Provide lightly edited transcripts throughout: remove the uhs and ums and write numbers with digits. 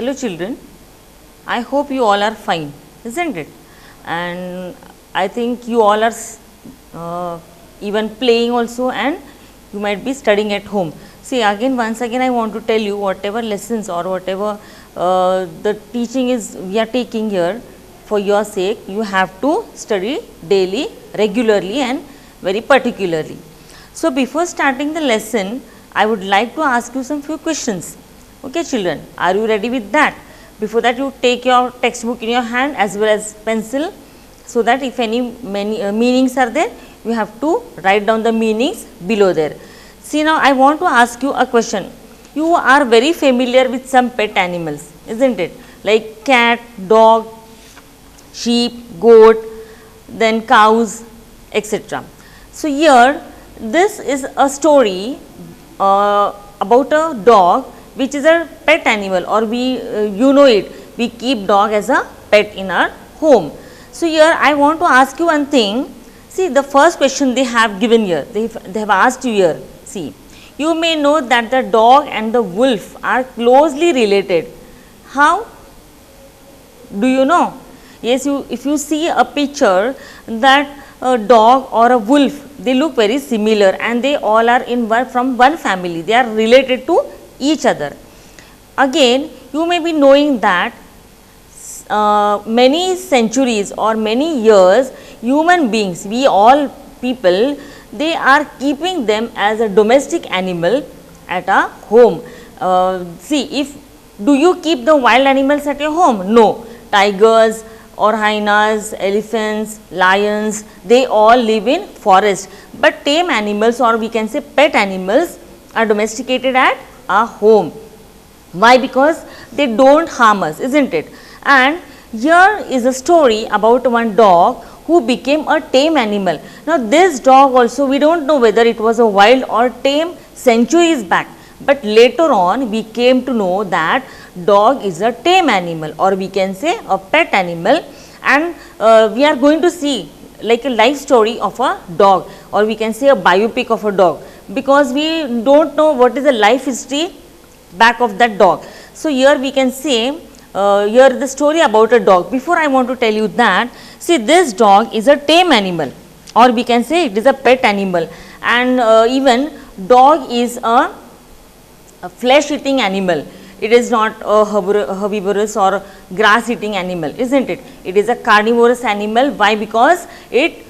Hello children, I hope you all are fine, isn't it? And I think you all are even playing also, and you might be studying at home. See, again, once again I want to tell you, whatever lessons or whatever the teaching is we are taking here, for your sake you have to study daily, regularly and very particularly. So, before starting the lesson, I would like to ask you some few questions. Okay children, are you ready with that? Before that, you take your textbook in your hand as well as pencil, so that if any meanings are there, you have to write down the meanings below there. See, now I want to ask you a question. You are very familiar with some pet animals, isn't it? Like cat, dog, sheep, goat, then cows, etc. So, here this is a story about a dog which is a pet animal, or we you know it, we keep dog as a pet in our home. So, here I want to ask you one thing. See, the first question they have given here, they have asked you here. See, you may know that the dog and the wolf are closely related. How? Do you know? Yes, if you see a picture, that a dog or a wolf, they look very similar and they all are from one family, they are related to each other. Again, you may be knowing that many centuries or many years, human beings, we all people, they are keeping them as a domestic animal at our home. See, do you keep the wild animals at your home? No. Tigers or hyenas, elephants, lions, they all live in forest, but tame animals, or we can say pet animals, are domesticated at our home. Why? Because they don't harm us, isn't it? And here is a story about one dog who became a tame animal. Now, this dog also, we don't know whether it was a wild or tame centuries back, but later on we came to know that dog is a tame animal, or we can say a pet animal, and we are going to see like a life story of a dog, or we can say a biopic of a dog, because we don't know what is the life history back of that dog. So, here we can say here the story about a dog. Before I want to tell you that, see, this dog is a tame animal, or we can say it is a pet animal, and even dog is a flesh eating animal. It is not a herbivorous or grass eating animal, isn't it? It is a carnivorous animal. Why? Because it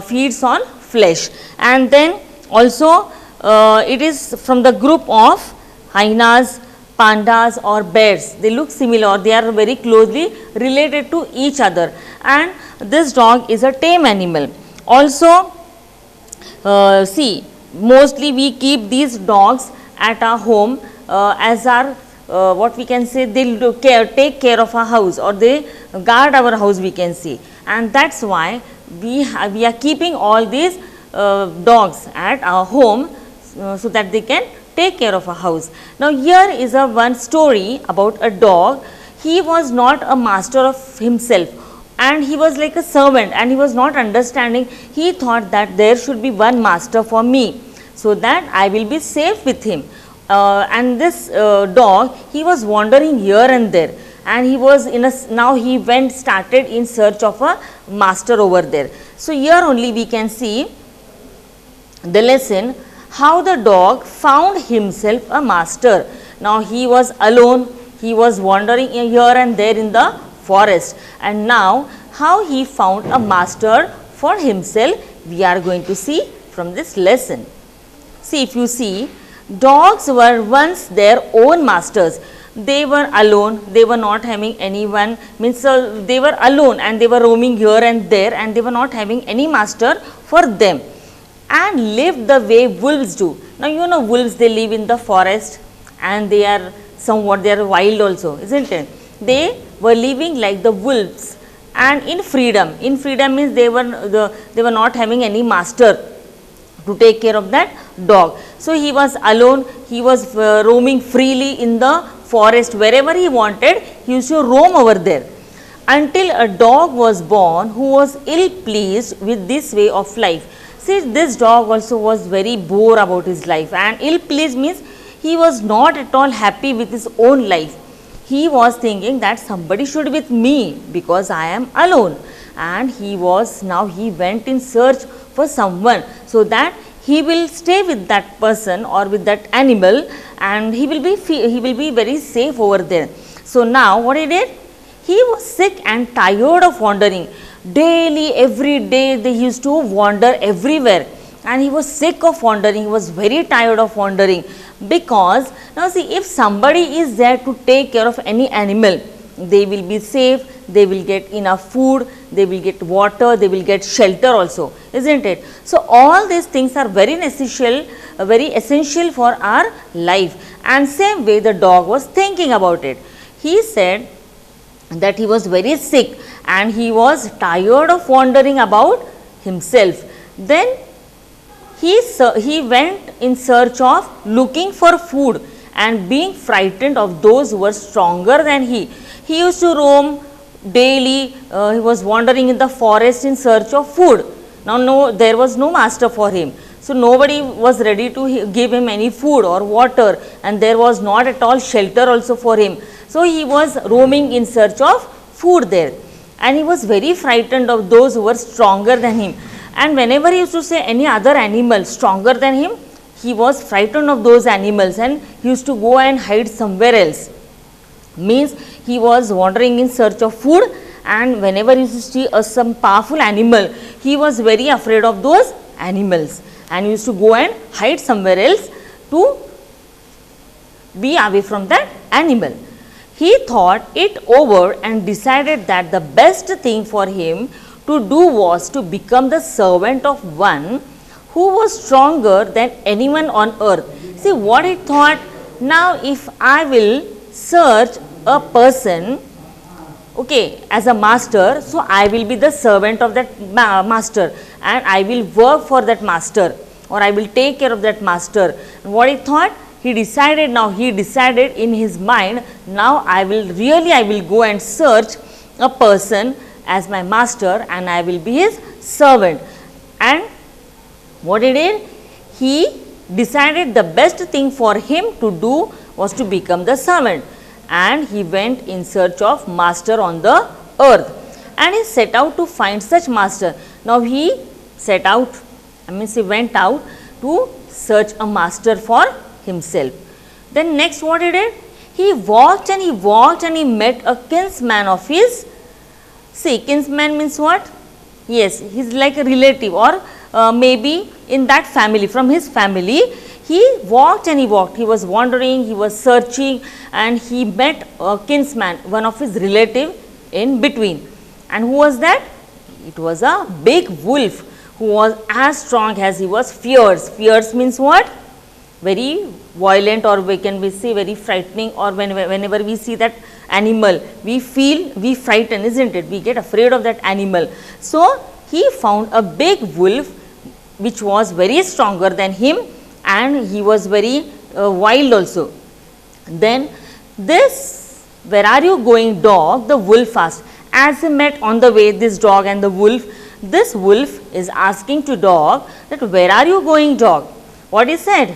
feeds on flesh, and then also it is from the group of hyenas, pandas or bears. They look similar, they are very closely related to each other, and this dog is a tame animal. Also, see, mostly we keep these dogs at our home as our what we can say, they take care of our house, or they guard our house, we can say, and that's why we are keeping all these dogs at our home so that they can take care of a house. Now, here is a one story about a dog. He was not a master of himself, and he was like a servant, and he was not understanding. He thought that there should be one master for me, so that I will be safe with him. And this dog, he was wandering here and there, and he was in a, now he started in search of a master over there. So, here only we can see the lesson, how the dog found himself a master. Now, he was alone, he was wandering here and there in the forest, and now how he found a master for himself, we are going to see from this lesson. See, if you see, dogs were once their own masters. They were alone, they were not having anyone, means they were alone and they were roaming here and there, and they were not having any master for them, and lived the way wolves do. Now, you know wolves, they live in the forest, and they are somewhat, they are wild also, isn't it? They were living like the wolves and in freedom. In freedom means they were not having any master to take care of that dog. So, he was alone, he was roaming freely in the forest, wherever he wanted, he used to roam over there, until a dog was born who was ill pleased with this way of life. See, this dog also was very bored about his life, and ill pleased means he was not at all happy with his own life. he was thinking that somebody should be with me because I am alone, and he went in search for someone so that he will stay with that person or with that animal, and he will be very safe over there. So now what he did? He was sick and tired of wandering. Daily, every day they used to wander everywhere, and he was sick of wandering. He was very tired of wandering, because now see, if somebody is there to take care of any animal, they will be safe, they will get enough food, they will get water, they will get shelter also, isn't it? So all these things are very essential for our life, and same way the dog was thinking about it. He said that he was very sick and he was tired of wandering about himself. Then he went in search of looking for food and being frightened of those who were stronger than he. He used to roam daily, he was wandering in the forest in search of food. Now there was no master for him. So nobody was ready to give him any food or water, and there was not at all shelter also for him. So he was roaming in search of food there, and he was very frightened of those who were stronger than him. And whenever he used to say any other animal stronger than him, he was frightened of those animals and he used to go and hide somewhere else. Means he was wandering in search of food, and whenever he used to see some powerful animal, he was very afraid of those animals, and he used to go and hide somewhere else to be away from that animal. He thought it over and decided that the best thing for him to do was to become the servant of one who was stronger than anyone on earth. See what he thought, now if I will search a person, okay, as a master, so I will be the servant of that master, and I will work for that master, or I will take care of that master. And what he thought? He decided in his mind, now I will go and search a person as my master, and I will be his servant. And what he did? He decided the best thing for him to do was to become the servant, and he went in search of master on the earth, and he set out to find such master. Now he went out to search a master for himself. Then next what he did? He walked and he met a kinsman of his. See, kinsman means what? Yes, he is like a relative, or maybe in that family, from his family. He walked and he was wandering, he was searching, and he met a kinsman, one of his relative in between. And who was that? It was a big wolf who was as strong as he was fierce. Fierce means what? Very violent, or we say very frightening, or whenever we see that animal, we frighten, isn't it? We get afraid of that animal. So he found a big wolf which was very stronger than him, and he was very wild also. Then this, where are you going, dog? The wolf asked. As he met on the way this dog and the wolf, this wolf is asking to dog that, where are you going, dog? What he said?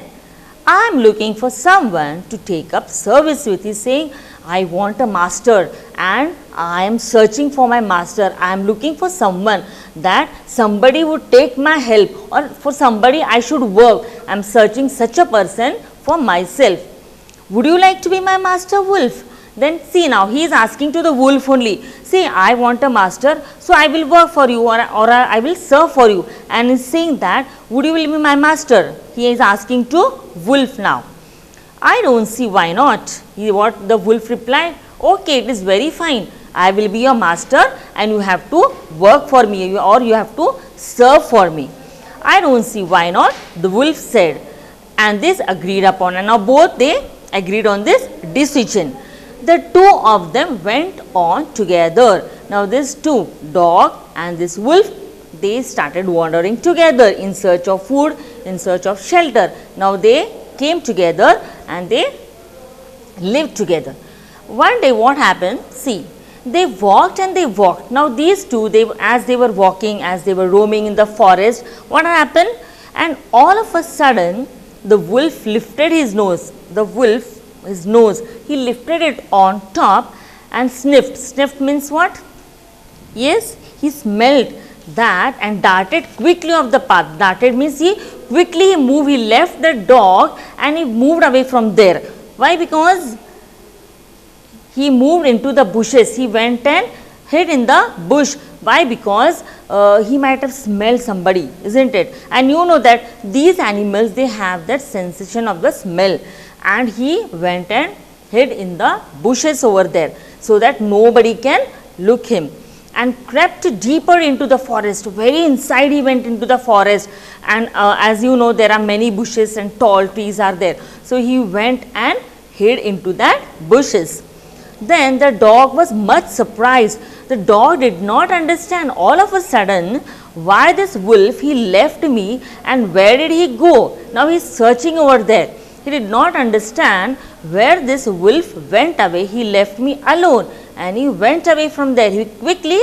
I am looking for someone to take up service with. He is saying, I want a master and I am searching for my master. I am looking for someone, that somebody would take my help, or for somebody I should work. I am searching such a person for myself. Would you like to be my master, wolf? Then see, now he is asking to the wolf only. See, I want a master, so I will work for you, or I will serve for you. And he is saying that, would you will be my master? He is asking to wolf now. I don't see why not. What the wolf replied? Okay, it is very fine. I will be your master and you have to work for me, or you have to serve for me. I don't see why not, the wolf said. And this agreed upon, and now both they agreed on this decision. The two of them went on together. Now these two, dog and this wolf, they started wandering together in search of food, in search of shelter. Now they came together and they lived together. One day what happened? See, they walked and they walked. Now these two, as they were walking, as they were roaming in the forest, what happened? And all of a sudden, the wolf lifted his nose. The wolf his nose. He lifted it on top and sniffed. Sniffed means what? Yes, he smelled that and darted quickly off the path. Darted means he quickly moved, he left the dog and he moved away from there. Why? Because he moved into the bushes. He went and hid in the bush. Why? Because he might have smelled somebody, isn't it? And you know that these animals, they have that sensation of the smell, and he went and hid in the bushes over there so that nobody can look him, and crept deeper into the forest. Very inside he went into the forest, and as you know, there are many bushes and tall trees are there. So he went and hid into that bushes. Then the dog was much surprised. The dog did not understand all of a sudden why this wolf, he left me and where did he go. Now he is searching over there. He did not understand where this wolf went away. He left me alone and he went away from there. He quickly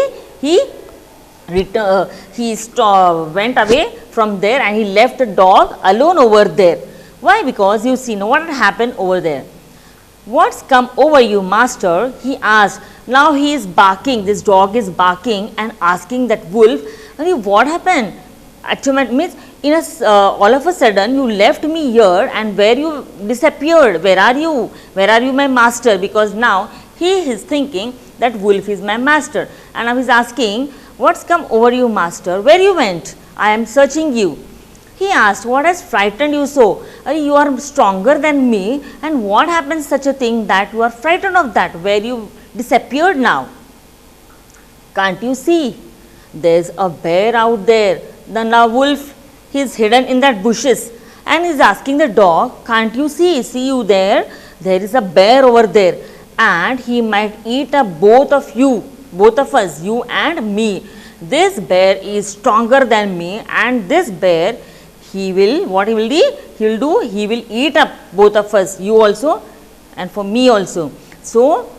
went away from there and he left the dog alone over there. Why? Because you see, now what had happened over there. What's come over you, master? He asked. Now he is barking, this dog is barking and asking that wolf, what happened? Actually means all of a sudden you left me here and where you disappeared, where are you? Where are you, my master? Because now he is thinking that wolf is my master, and now he is asking, what's come over you, master? Where you went? I am searching you. He asked, what has frightened you so? You are stronger than me, and what happens such a thing that you are frightened of that, where you disappeared now? Can't you see? There's a bear out there. The now wolf, he is hidden in that bushes and he is asking the dog, can't you see? See you there? There is a bear over there and he might eat up both of you, both of us, you and me. This bear is stronger than me, and this bear, he will, what he will do? He will eat up both of us, you also and for me also. So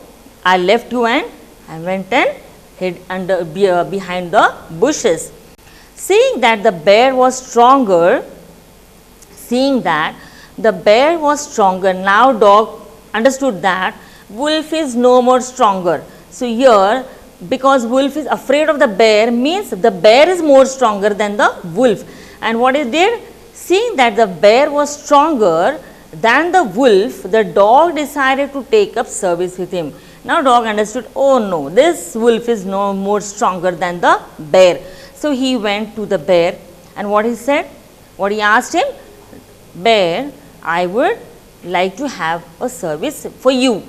I left you and I went and hid under behind the bushes. Seeing that the bear was stronger, now dog understood that wolf is no more stronger. So here, because wolf is afraid of the bear, means the bear is more stronger than the wolf. And what he did? Seeing that the bear was stronger than the wolf, the dog decided to take up service with him. Now dog understood, oh no, this wolf is no more stronger than the bear. So he went to the bear and what he said? What he asked him? Bear, I would like to have a service for you.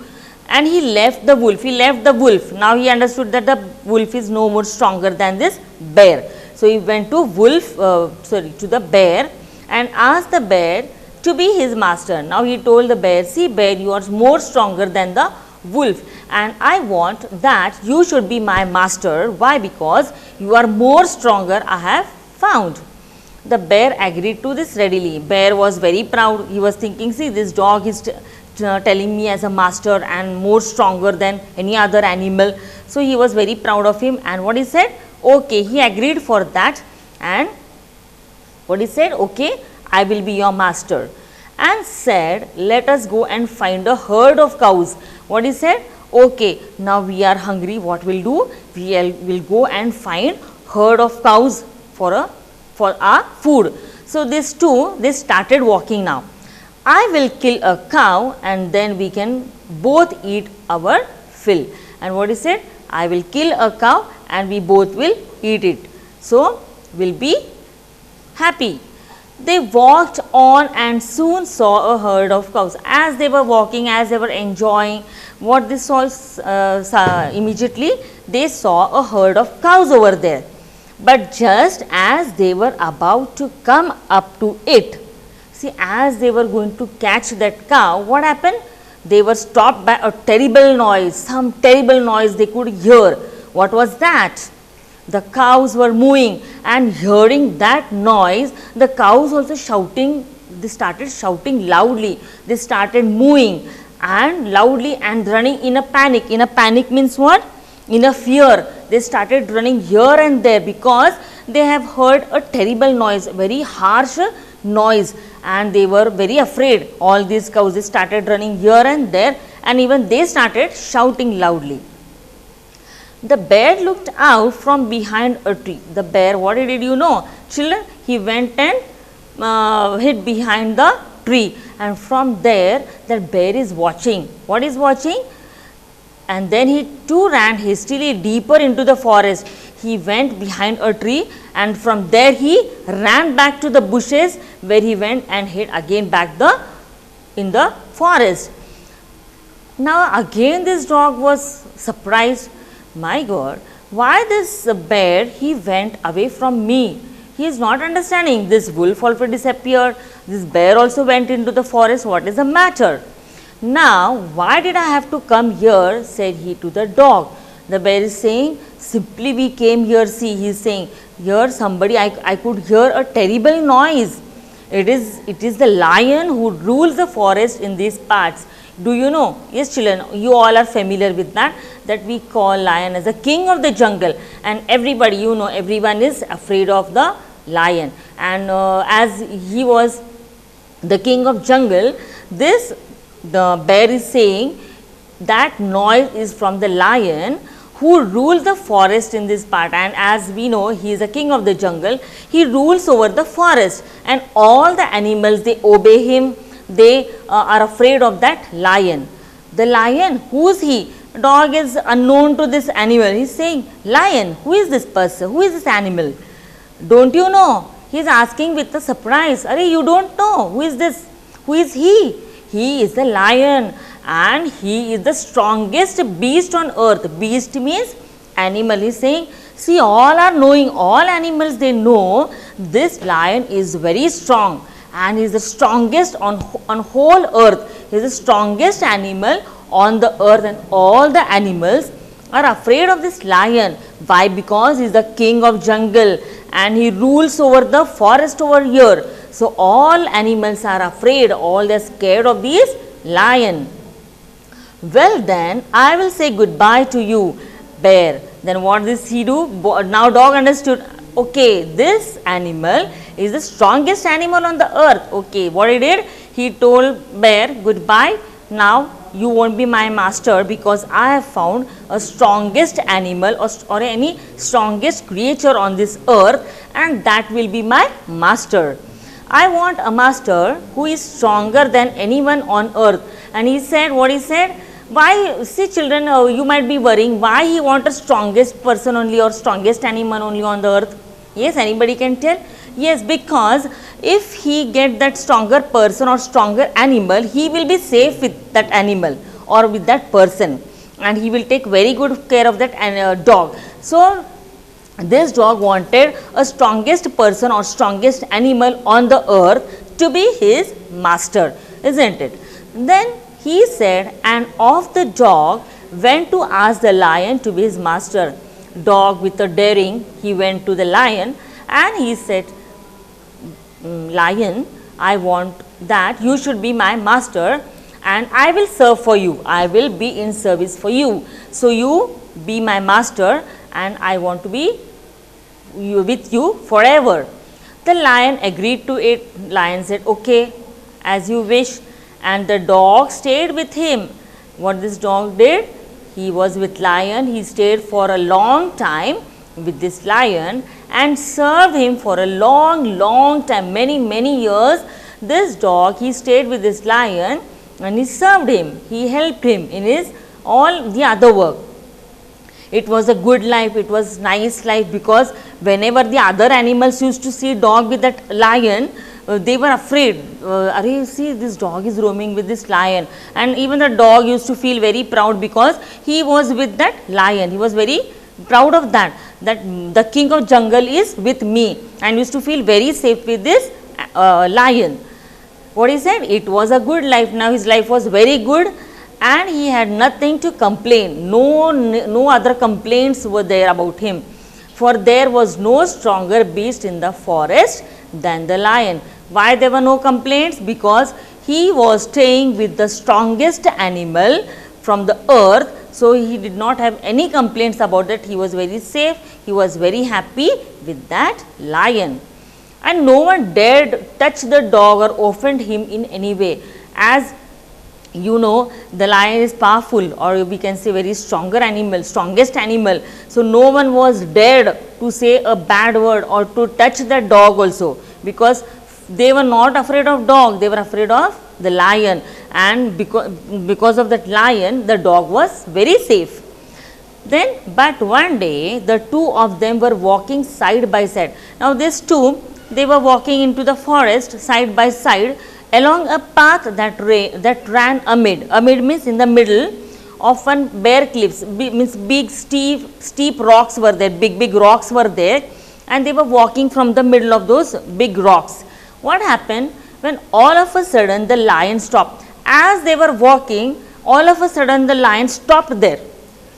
And he left the wolf. Now he understood that the wolf is no more stronger than this bear. So he went to to the bear and asked the bear to be his master. Now he told the bear, see bear, you are more stronger than the wolf and I want that you should be my master. Why? Because you are more stronger, I have found. The bear agreed to this readily. Bear was very proud. He was thinking, see, this dog is telling me as a master and more stronger than any other animal. So he was very proud of him, and what he said? Okay, he agreed for that, and what he said? Okay, I will be your master, and said, let us go and find a herd of cows. What he said? Okay, now we are hungry, what we'll do? We'll go and find herd of cows for our food. So these two, they started walking now. I will kill a cow and then we can both eat our fill. And what he said? I will kill a cow and we both will eat it. So we'll be happy. They walked on and soon saw a herd of cows. As they were walking, as they were enjoying, what they saw immediately, they saw a herd of cows over there. But just as they were about to come up to it, see, as they were going to catch that cow, what happened? They were stopped by a terrible noise, some terrible noise they could hear. What was that? The cows were mooing, and hearing that noise, the cows also shouting, they started shouting loudly. They started mooing and loudly and running in a panic. In a panic means what? In a fear. They started running here and there because they have heard a terrible noise, very harsh noise, and they were very afraid. All these cows, they started running here and there, and even they started shouting loudly. The bear looked out from behind a tree. The bear, what did you know, children? He went and hid behind the tree, and from there that bear is watching. What is watching? And then he too ran hastily deeper into the forest. He went behind a tree, and from there he ran back to the bushes, where he went and hid again back in the forest. Now again this dog was surprised. My God, why this bear, he went away from me? He is not understanding. This wolf also disappeared. This bear also went into the forest. What is the matter? Now, why did I have to come here? Said he to the dog. The bear is saying, simply we came here. See, he is saying, here somebody, I could hear a terrible noise. It is the lion who rules the forest in these parts. Do you know? Yes, children, you all are familiar with that we call lion as the king of the jungle, and everybody, you know, everyone is afraid of the lion. And as he was the king of jungle, the bear is saying that noise is from the lion who rules the forest in this part. And as we know, he is the king of the jungle. He rules over the forest, and all the animals, they obey him. They are afraid of that lion. The lion, who is he? Dog is unknown to this animal. He is saying, lion, who is this person? Who is this animal? Don't you know? He is asking with a surprise. Are you don't know? Who is this? Who is he? He is the lion, and he is the strongest beast on earth. Beast means animal. He is saying, see, all are knowing, all animals, they know this lion is very strong, and he is the strongest on whole earth. He is the strongest animal on the earth, and all the animals are afraid of this lion. Why? Because he is the king of jungle, and he rules over the forest over here. So all animals are afraid, all they are scared of this lion. Well then, I will say goodbye to you, bear. Then what does he do? Now dog understood, okay, this animal is the strongest animal on the earth. Okay, what he did? He told bear, goodbye, now you won't be my master, because I have found a strongest animal or any strongest creature on this earth, and that will be my master. I want a master who is stronger than anyone on earth. And he said, what he said? Why, see children, you might be worrying, why he want a strongest person only or strongest animal only on the earth? Yes, anybody can tell? Yes, because if he get that stronger person or stronger animal, he will be safe with that animal or with that person, and he will take very good care of that dog. So this dog wanted a strongest person or strongest animal on the earth to be his master, isn't it? Then he said, and off the dog went to ask the lion to be his master. Dog, with a daring, he went to the lion and he said, lion, I want that you should be my master, and I will serve for you. I will be in service for you. So you be my master, and I want to be with you forever. The lion agreed to it. Lion said, okay, as you wish. And the dog stayed with him. What this dog did? He was with lion. He stayed for a long time with this lion and served him for a long time, many years. This dog, he stayed with this lion and he served him. He helped him in his all the other work. It was a good life, it was nice life, because whenever the other animals used to see dog with that lion, they were afraid. Arey, see, this dog is roaming with this lion. And even the dog used to feel very proud because he was with that lion. He was very proud of that the king of jungle is with me, and used to feel very safe with this lion. What he said? It was a good life. Now his life was very good, and he had nothing to complain. No other complaints were there about him, for there was no stronger beast in the forest than the lion. Why there were no complaints? Because he was staying with the strongest animal from the earth. So he did not have any complaints about that. He was very safe. He was very happy with that lion. and no one dared touch the dog or offend him in any way. As you know, the lion is powerful, or we can say very stronger animal, strongest animal. So no one was dared to say a bad word or to touch the dog also, because they were not afraid of dog, they were afraid of the lion, and because of that lion, the dog was very safe. Then, but one day the two of them were walking side by side. Now these two, they were walking into the forest side by side along a path that ran amid. Amid means in the middle of one bare cliffs, means big steep rocks were there, big rocks were there, and they were walking from the middle of those big rocks. What happened? When all of a sudden the lion stopped. As they were walking, all of a sudden the lion stopped there.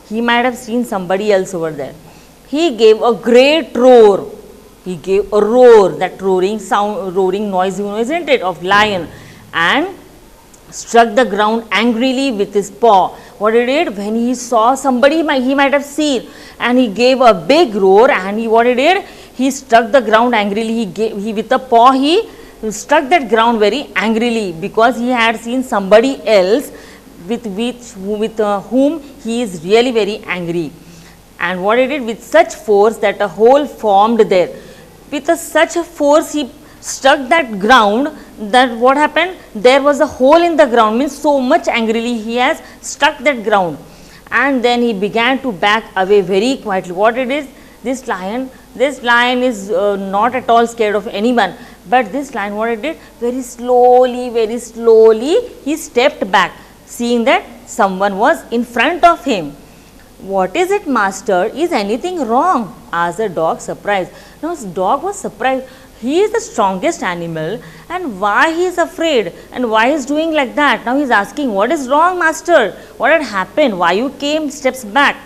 He might have seen somebody else over there. He gave a great roar. He gave a roar, that roaring sound, roaring noise, you know, isn't it, of lion, and struck the ground angrily with his paw. What he did, when he saw somebody he might have seen, and he gave a big roar, and what he did, he struck the ground angrily. He with the paw he struck that ground very angrily, because he had seen somebody else with whom he is really very angry. And what he did, with such force that a hole formed there. With such a force he struck that ground, that what happened, there was a hole in the ground, means so much angrily he has struck that ground. And then he began to back away very quietly. What it is, this lion is not at all scared of anyone, but this lion, what it did, very slowly he stepped back, seeing that someone was in front of him. What is it, master? Is anything wrong? Asked the dog, surprised. Now, his dog was surprised. He is the strongest animal, and why he is afraid, and why he is doing like that? Now he is asking, what is wrong, master? What had happened? Why you came steps back?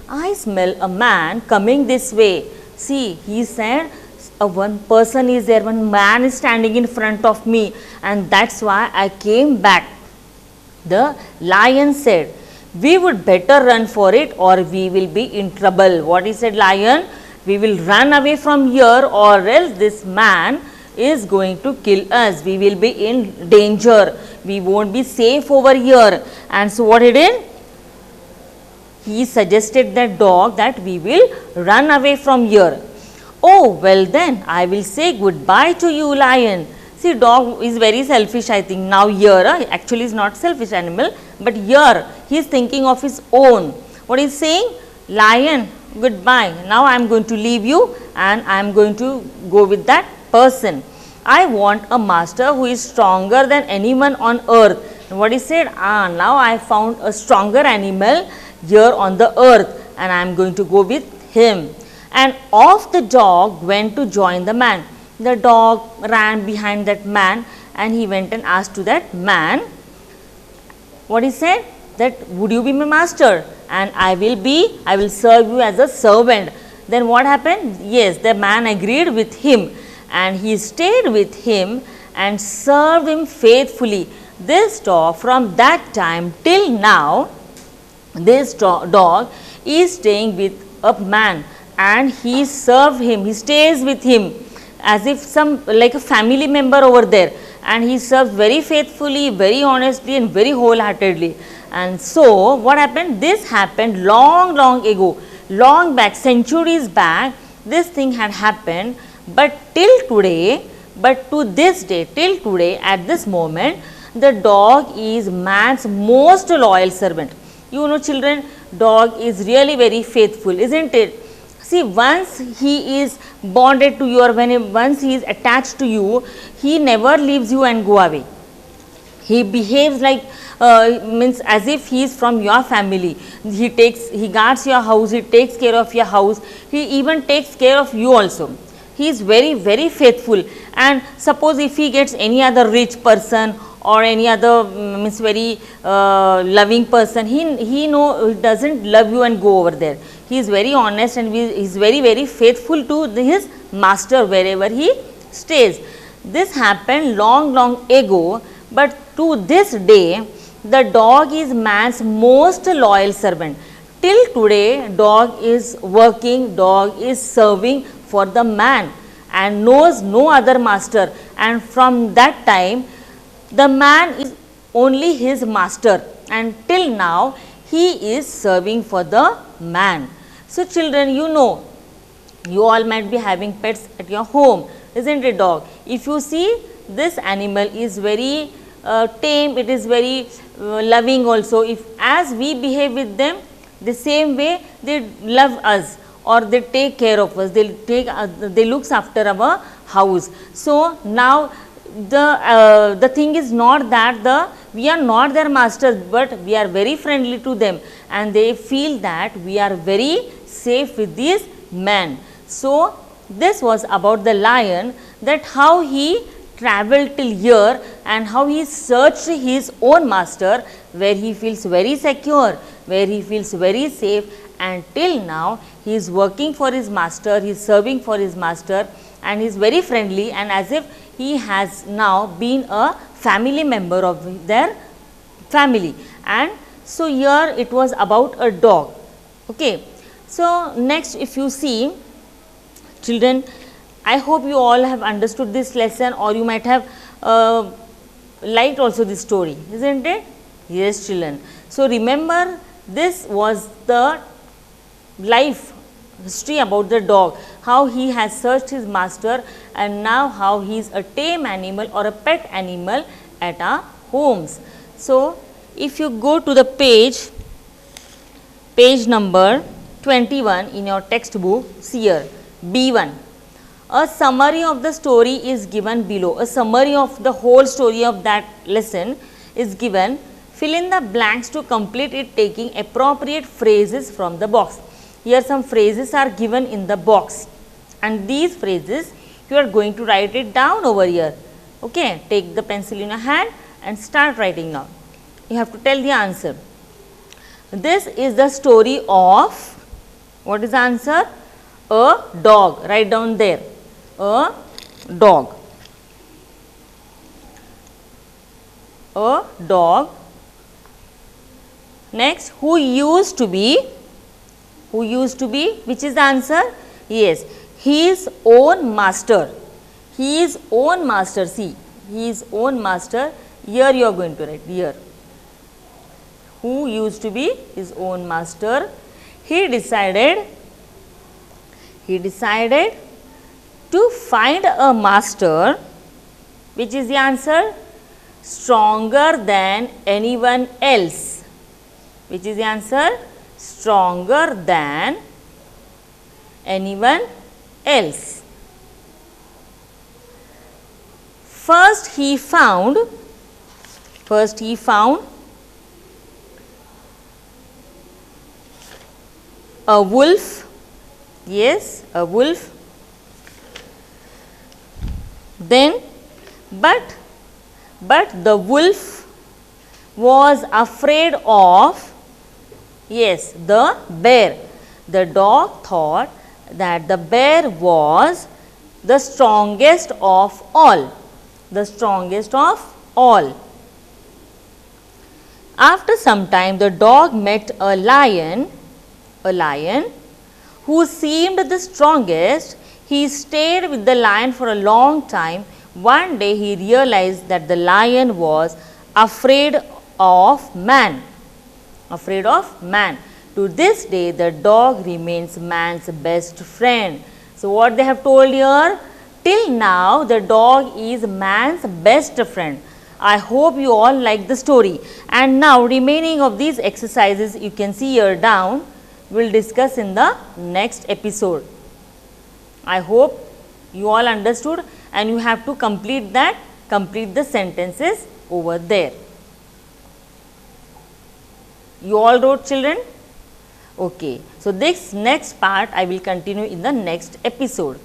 I smell a man coming this way. See, he said, one person is there, one man is standing in front of me, and that's why I came back. The lion said, we would better run for it, or we will be in trouble. What he said, lion? We will run away from here, or else this man is going to kill us. We will be in danger. We won't be safe over here. And so what he did? He suggested that dog that we will run away from here. Oh, well then, I will say goodbye to you, lion. See, dog is very selfish, I think. Now here, actually is not selfish animal, but here he is thinking of his own. What is saying? Lion, goodbye. Now I am going to leave you, and I am going to go with that person. I want a master who is stronger than anyone on earth. And what he said? Now I found a stronger animal here on the earth, and I am going to go with him. And off the dog went to join the man. The dog ran behind that man, and he went and asked to that man, what he said, that would you be my master, and I will serve you as a servant. Then what happened? Yes, the man agreed with him, and he stayed with him and served him faithfully. This dog, from that time till now, this dog is staying with a man, and he serves him, he stays with him as if some like a family member over there, and he serves very faithfully, very honestly, and very wholeheartedly. And so what happened? This happened long ago, long back, centuries back. This thing had happened, but till today, to this day, till today, at this moment, the dog is man's most loyal servant. You know, children, dog is really very faithful, isn't it? See, once he is bonded to you, or once he is attached to you, he never leaves you and go away. He behaves like means as if he is from your family. He guards your house, he takes care of your house, he even takes care of you also. He is very faithful. And suppose if he gets any other rich person or any other means very loving person, he doesn't love you and go over there. He is very honest, and he is very faithful to his master wherever he stays. This happened long ago, but to this day the dog is man's most loyal servant. Till today, dog is working, dog is serving for the man, and knows no other master, and from that time the man is only his master, and till now he is serving for the man. So, children, you know, you all might be having pets at your home, isn't it, dog? If you see, this animal is very tame, it is very loving also. If as we behave with them, the same way they love us, or they take care of us, they looks after our house. So, now the thing is not that we are not their masters, but we are very friendly to them, and they feel that we are very safe with these men. So, this was about the lion, that how he travelled till here and how he searched his own master, where he feels very secure, where he feels very safe, and till now he is working for his master, he is serving for his master, and he is very friendly, and as if he has now been a family member of their family. And so, here it was about a dog. Okay. So, next if you see, children, I hope you all have understood this lesson, or you might have liked also this story, isn't it? Yes, children. So, remember, this was the life history about the dog, how he has searched his master, and now how he is a tame animal or a pet animal at our homes. So, if you go to the page number 21 in your textbook, see here, B1. A summary of the story is given below. A summary of the whole story of that lesson is given. Fill in the blanks to complete it, taking appropriate phrases from the box. Here some phrases are given in the box, and these phrases you are going to write it down over here. Okay, take the pencil in your hand and start writing now. You have to tell the answer. This is the story of, what is the answer? A dog. Write down there. A dog. A dog. Next, who used to be? Who used to be? Which is the answer? Yes, his own master. His own master. See, his own master. Here you are going to write. Here. Who used to be his own master. He decided to find a master, which is the answer, stronger than anyone else. Which is the answer? Stronger than anyone else. First he found a wolf. Yes, a wolf. Then, but the wolf was afraid of, yes, the bear. The dog thought that the bear was the strongest of all. The strongest of all. After some time, the dog met a lion who seemed the strongest. He stayed with the lion for a long time. One day he realized that the lion was afraid of man. Afraid of man. To this day, the dog remains man's best friend. So, what they have told here? Till now, the dog is man's best friend. I hope you all like the story. And now, remaining of these exercises you can see here down, we will discuss in the next episode. I hope you all understood, and you have to complete the sentences over there. You all wrote, children? Okay. So, this next part I will continue in the next episode.